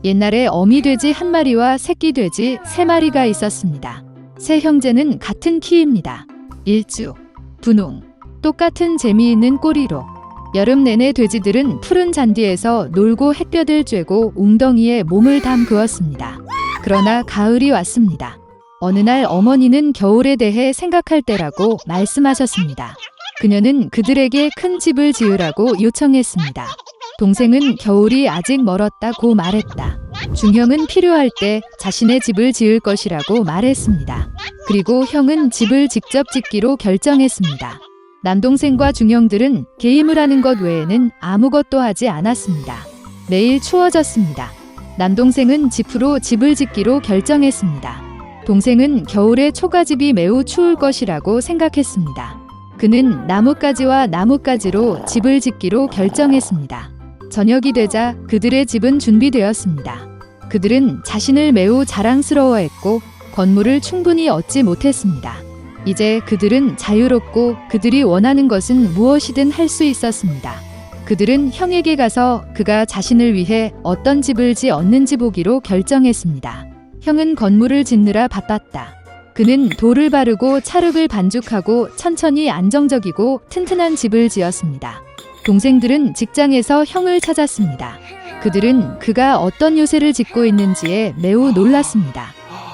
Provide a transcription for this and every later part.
옛날에 어미 돼지 1마리와 새끼 돼지 3마리가 있었습니다. 세 형제는 같은 키입니다. 일주, 분홍, 똑같은 재미있는 꼬리로 여름 내내 돼지들은 푸른 잔디에서 놀고 햇볕을 쬐고 웅덩이에 몸을 담그었습니다. 그러나 가을이 왔습니다. 어느 날 어머니는 겨울에 대해 생각할 때라고 말씀하셨습니다. 그녀는 그들에게 큰 집을 지으라고 요청했습니다. 동생은 겨울이 아직 멀었다고 말했다. 중형은 필요할 때 자신의 집을 지을 것이라고 말했습니다. 그리고 형은 집을 직접 짓기로 결정했습니다. 남동생과 중형들은 게임을 하는 것 외에는 아무것도 하지 않았습니다. 매일 추워졌습니다. 남동생은 지프로 집을 짓기로 결정했습니다. 동생은 겨울에 초가집이 매우 추울 것이라고 생각했습니다. 그는 나뭇가지와 나뭇가지로 집을 짓기로 결정했습니다. 저녁이 되자 그들의 집은 준비되었습니다. 그들은 자신을 매우 자랑스러워했고 건물을 충분히 얻지 못했습니다. 이제 그들은 자유롭고 그들이 원하는 것은 무엇이든 할 수 있었습니다. 그들은 형에게 가서 그가 자신을 위해 어떤 집을 지었는지 보기로 결정했습니다. 형은 건물을 짓느라 바빴다. 그는 돌을 바르고 찰흙을 반죽하고 천천히 안정적이고 튼튼한 집을 지었습니다. 동생들은 직장에서 형을 찾았습니다. 그들은 그가 어떤 요새를 짓고 있는지에 매우 놀랐습니다.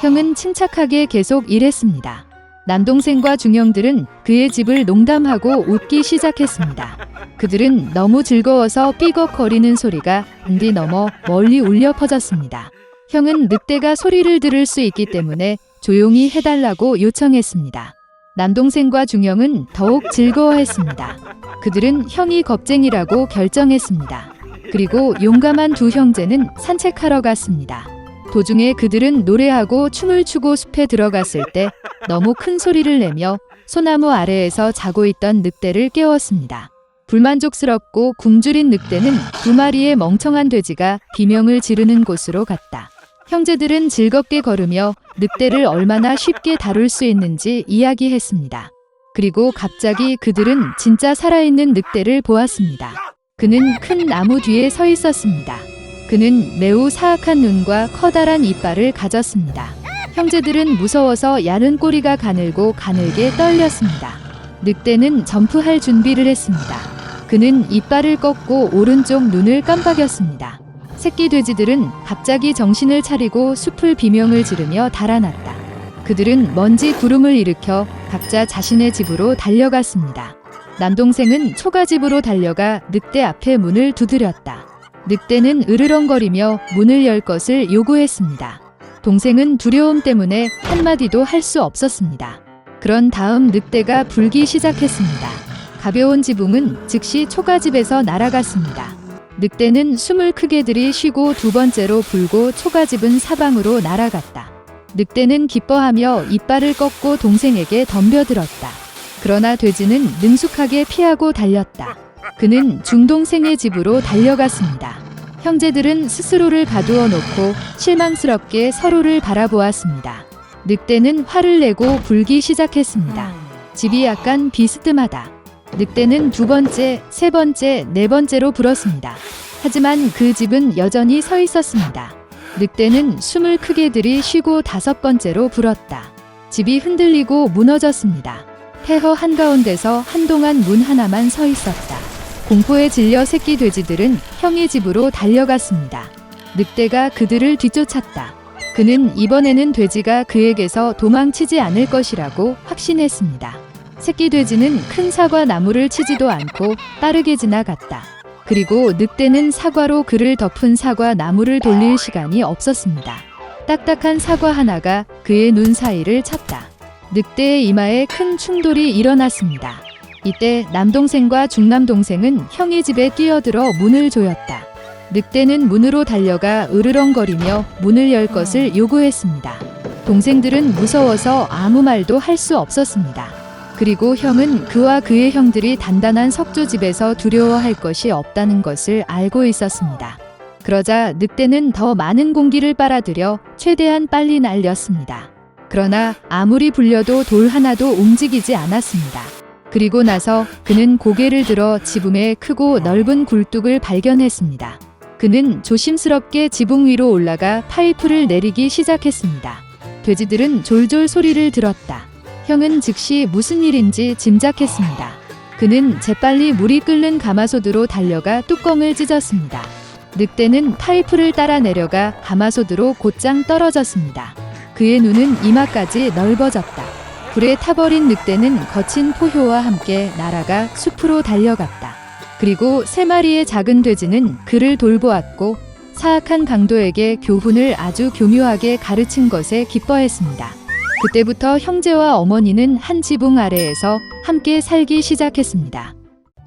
형은 침착하게 계속 일했습니다. 남동생과 중형들은 그의 집을 농담하고 웃기 시작했습니다. 그들은 너무 즐거워서 삐걱거리는 소리가 단디 넘어 멀리 울려 퍼졌습니다. 형은 늑대가 소리를 들을 수 있기 때문에 조용히 해달라고 요청했습니다. 남동생과 중형은 더욱 즐거워했습니다. 그들은 형이 겁쟁이라고 결정했습니다. 그리고 용감한 두 형제는 산책하러 갔습니다. 도중에 그들은 노래하고 춤을 추고 숲에 들어갔을 때 너무 큰 소리를 내며 소나무 아래에서 자고 있던 늑대를 깨웠습니다. 불만족스럽고 굶주린 늑대는 2마리의 멍청한 돼지가 비명을 지르는 곳으로 갔다. 형제들은 즐겁게 걸으며 늑대를 얼마나 쉽게 다룰 수 있는지 이야기했습니다. 그리고 갑자기 그들은 진짜 살아있는 늑대를 보았습니다. 그는 큰 나무 뒤에 서 있었습니다. 그는 매우 사악한 눈과 커다란 이빨을 가졌습니다. 형제들은 무서워서 야른 꼬리가 가늘고 가늘게 떨렸습니다. 늑대는 점프할 준비를 했습니다. 그는 이빨을 꺾고 오른쪽 눈을 깜빡였습니다. 새끼 돼지들은 갑자기 정신을 차리고 숲을 비명을 지르며 달아났다. 그들은 먼지 구름을 일으켜 각자 자신의 집으로 달려갔습니다. 남동생은 초가집으로 달려가 늑대 앞에 문을 두드렸다. 늑대는 으르렁거리며 문을 열 것을 요구했습니다. 동생은 두려움 때문에 한마디도 할 수 없었습니다. 그런 다음 늑대가 불기 시작했습니다. 가벼운 지붕은 즉시 초가집에서 날아갔습니다. 늑대는 숨을 크게 들이쉬고 2번째로 불고 초가집은 사방으로 날아갔다. 늑대는 기뻐하며 이빨을 꺾고 동생에게 덤벼들었다. 그러나 돼지는 능숙하게 피하고 달렸다. 그는 중동생의 집으로 달려갔습니다. 형제들은 스스로를 가두어 놓고 실망스럽게 서로를 바라보았습니다. 늑대는 화를 내고 불기 시작했습니다. 집이 약간 비스듬하다. 늑대는 2번째, 3번째, 4번째로 불었습니다. 하지만 그 집은 여전히 서 있었습니다. 늑대는 숨을 크게 들이쉬고 5번째로 불었다. 집이 흔들리고 무너졌습니다. 폐허 한가운데서 한동안 문 하나만 서 있었다. 공포에 질려 새끼 돼지들은 형의 집으로 달려갔습니다. 늑대가 그들을 뒤쫓았다. 그는 이번에는 돼지가 그에게서 도망치지 않을 것이라고 확신했습니다. 새끼 돼지는 큰 사과 나무를 치지도 않고 빠르게 지나갔다. 그리고 늑대는 사과로 그를 덮은 사과 나무를 돌릴 시간이 없었습니다. 딱딱한 사과 하나가 그의 눈 사이를 쳤다. 늑대의 이마에 큰 충돌이 일어났습니다. 이때 남동생과 중남동생은 형의 집에 뛰어들어 문을 조였다. 늑대는 문으로 달려가 으르렁거리며 문을 열 것을 요구했습니다. 동생들은 무서워서 아무 말도 할 수 없었습니다. 그리고 형은 그와 그의 형들이 단단한 석조집에서 두려워할 것이 없다는 것을 알고 있었습니다. 그러자 늑대는 더 많은 공기를 빨아들여 최대한 빨리 날렸습니다. 그러나 아무리 불려도 돌 하나도 움직이지 않았습니다. 그리고 나서 그는 고개를 들어 지붕에 크고 넓은 굴뚝을 발견했습니다. 그는 조심스럽게 지붕 위로 올라가 파이프를 내리기 시작했습니다. 돼지들은 졸졸 소리를 들었다. 형은 즉시 무슨 일인지 짐작했습니다. 그는 재빨리 물이 끓는 가마솥으로 달려가 뚜껑을 찢었습니다. 늑대는 파이프를 따라 내려가 가마솥으로 곧장 떨어졌습니다. 그의 눈은 이마까지 넓어졌다. 불에 타버린 늑대는 거친 포효와 함께 날아가 숲으로 달려갔다. 그리고 3마리의 작은 돼지는 그를 돌보았고 사악한 강도에게 교훈을 아주 교묘하게 가르친 것에 기뻐했습니다. 그때부터 형제와 어머니는 한 지붕 아래에서 함께 살기 시작했습니다.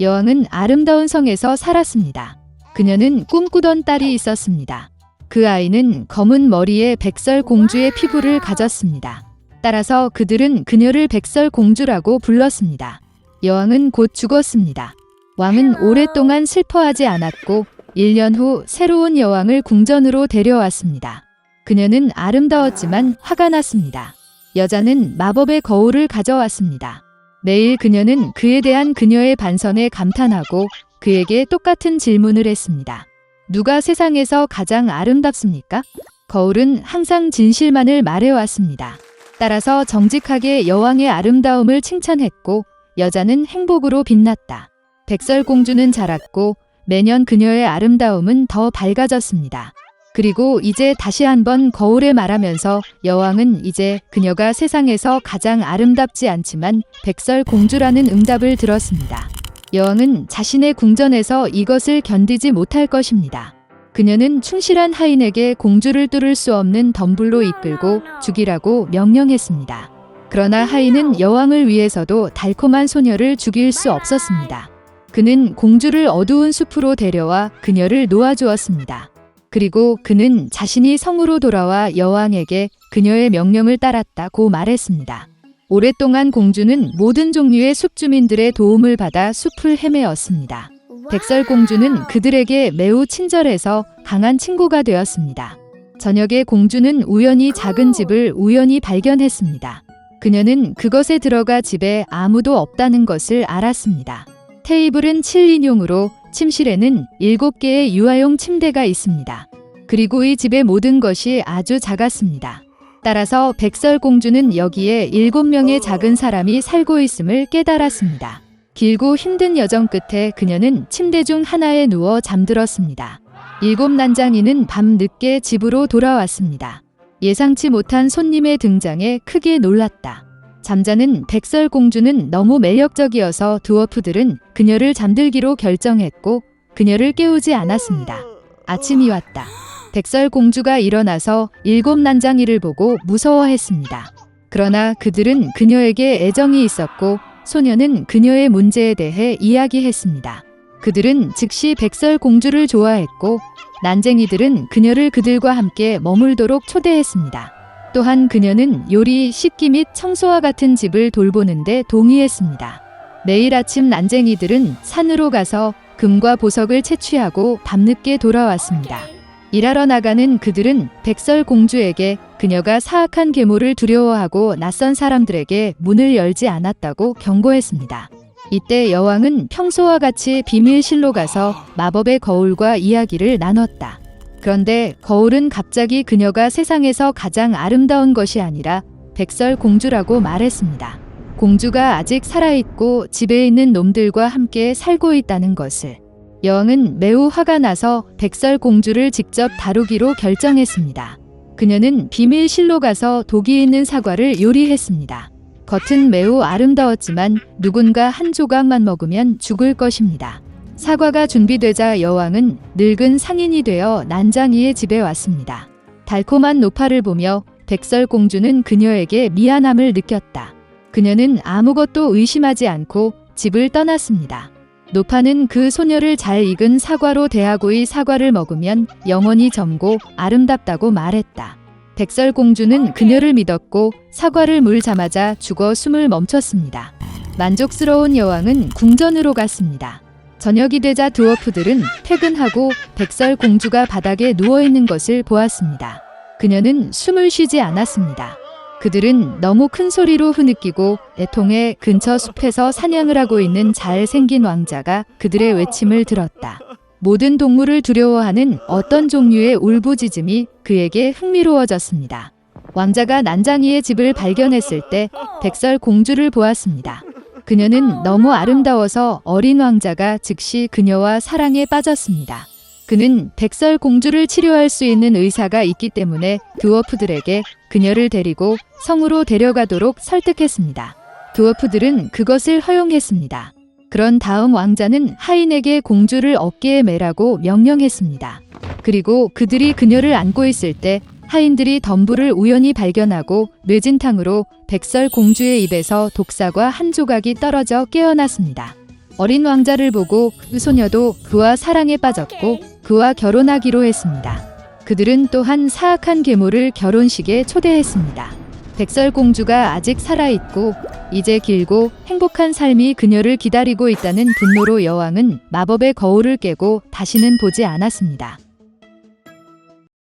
여왕은 아름다운 성에서 살았습니다. 그녀는 꿈꾸던 딸이 있었습니다. 그 아이는 검은 머리에 백설공주의 피부를 가졌습니다. 따라서 그들은 그녀를 백설공주라고 불렀습니다. 여왕은 곧 죽었습니다. 왕은 오랫동안 슬퍼하지 않았고 1년 후 새로운 여왕을 궁전으로 데려왔습니다. 그녀는 아름다웠지만 화가 났습니다. 여자는 마법의 거울을 가져왔습니다. 매일 그녀는 그에 대한 그녀의 반선에 감탄하고 그에게 똑같은 질문을 했습니다. 누가 세상에서 가장 아름답습니까? 거울은 항상 진실만을 말해왔습니다. 따라서 정직하게 여왕의 아름다움을 칭찬했고 여자는 행복으로 빛났다. 백설공주는 자랐고 매년 그녀의 아름다움은 더 밝아졌습니다. 그리고 이제 다시 한번 거울에 말하면서 여왕은 이제 그녀가 세상에서 가장 아름답지 않지만 백설공주라는 응답을 들었습니다. 여왕은 자신의 궁전에서 이것을 견디지 못할 것입니다. 그녀는 충실한 하인에게 공주를 뚫을 수 없는 덤불로 이끌고 죽이라고 명령했습니다. 그러나 하인은 여왕을 위해서도 달콤한 소녀를 죽일 수 없었습니다. 그는 공주를 어두운 숲으로 데려와 그녀를 놓아주었습니다. 그리고 그는 자신이 성으로 돌아와 여왕에게 그녀의 명령을 따랐다고 말했습니다. 오랫동안 공주는 모든 종류의 숲 주민들의 도움을 받아 숲을 헤매었습니다. 백설공주는 그들에게 매우 친절해서 강한 친구가 되었습니다. 저녁에 공주는 우연히 작은 집을 우연히 발견했습니다. 그녀는 그것에 들어가 집에 아무도 없다는 것을 알았습니다. 테이블은 7인용으로 침실에는 7개의 유아용 침대가 있습니다. 그리고 이 집의 모든 것이 아주 작았습니다. 따라서 백설공주는 여기에 7명의 작은 사람이 살고 있음을 깨달았습니다. 길고 힘든 여정 끝에 그녀는 침대 중 하나에 누워 잠들었습니다. 7 난장이는 밤 늦게 집으로 돌아왔습니다. 예상치 못한 손님의 등장에 크게 놀랐다. 잠자는 백설공주는 너무 매력적이어서 드워프들은 그녀를 잠들기로 결정했고 그녀를 깨우지 않았습니다. 아침이 왔다. 백설공주가 일어나서 7 난장이를 보고 무서워했습니다. 그러나 그들은 그녀에게 애정이 있었고 소녀는 그녀의 문제에 대해 이야기했습니다. 그들은 즉시 백설공주를 좋아했고 난쟁이들은 그녀를 그들과 함께 머물도록 초대했습니다. 또한 그녀는 요리, 씻기 및 청소와 같은 집을 돌보는데 동의했습니다. 매일 아침 난쟁이들은 산으로 가서 금과 보석을 채취하고 밤늦게 돌아왔습니다. 일하러 나가는 그들은 백설공주에게 그녀가 사악한 계모를 두려워하고 낯선 사람들에게 문을 열지 않았다고 경고했습니다. 이때 여왕은 평소와 같이 비밀실로 가서 마법의 거울과 이야기를 나눴다. 그런데 거울은 갑자기 그녀가 세상에서 가장 아름다운 것이 아니라 백설공주라고 말했습니다. 공주가 아직 살아있고 집에 있는 놈들과 함께 살고 있다는 것을. 여왕은 매우 화가 나서 백설공주를 직접 다루기로 결정했습니다. 그녀는 비밀실로 가서 독이 있는 사과를 요리했습니다. 겉은 매우 아름다웠지만 누군가 한 조각만 먹으면 죽을 것입니다. 사과가 준비되자 여왕은 늙은 상인이 되어 난장이의 집에 왔습니다. 달콤한 노파를 보며 백설공주는 그녀에게 미안함을 느꼈다. 그녀는 아무것도 의심하지 않고 집을 떠났습니다. 노파는 그 소녀를 잘 익은 사과로 대하고 이 사과를 먹으면 영원히 젊고 아름답다고 말했다. 백설공주는 그녀를 믿었고 사과를 물자마자 죽어 숨을 멈췄습니다. 만족스러운 여왕은 궁전으로 갔습니다. 저녁이 되자 드워프들은 퇴근하고 백설공주가 바닥에 누워있는 것을 보았습니다. 그녀는 숨을 쉬지 않았습니다. 그들은 너무 큰 소리로 흐느끼고 애통해 근처 숲에서 사냥을 하고 있는 잘생긴 왕자가 그들의 외침을 들었다. 모든 동물을 두려워하는 어떤 종류의 울부짖음이 그에게 흥미로워졌습니다. 왕자가 난장이의 집을 발견했을 때 백설공주를 보았습니다. 그녀는 너무 아름다워서 어린 왕자가 즉시 그녀와 사랑에 빠졌습니다. 그는 백설공주를 치료할 수 있는 의사가 있기 때문에 드워프들에게 그녀를 데리고 성으로 데려가도록 설득했습니다. 드워프들은 그것을 허용했습니다. 그런 다음 왕자는 하인에게 공주를 어깨에 매라고 명령했습니다. 그리고 그들이 그녀를 안고 있을 때 하인들이 덤불을 우연히 발견하고 뇌진탕으로 백설공주의 입에서 독사과 한 조각이 떨어져 깨어났습니다. 어린 왕자를 보고 그 소녀도 그와 사랑에 빠졌고 그와 결혼하기로 했습니다. 그들은 또한 사악한 계모를 결혼식에 초대했습니다. 백설공주가 아직 살아있고 이제 길고 행복한 삶이 그녀를 기다리고 있다는 분노로 여왕은 마법의 거울을 깨고 다시는 보지 않았습니다.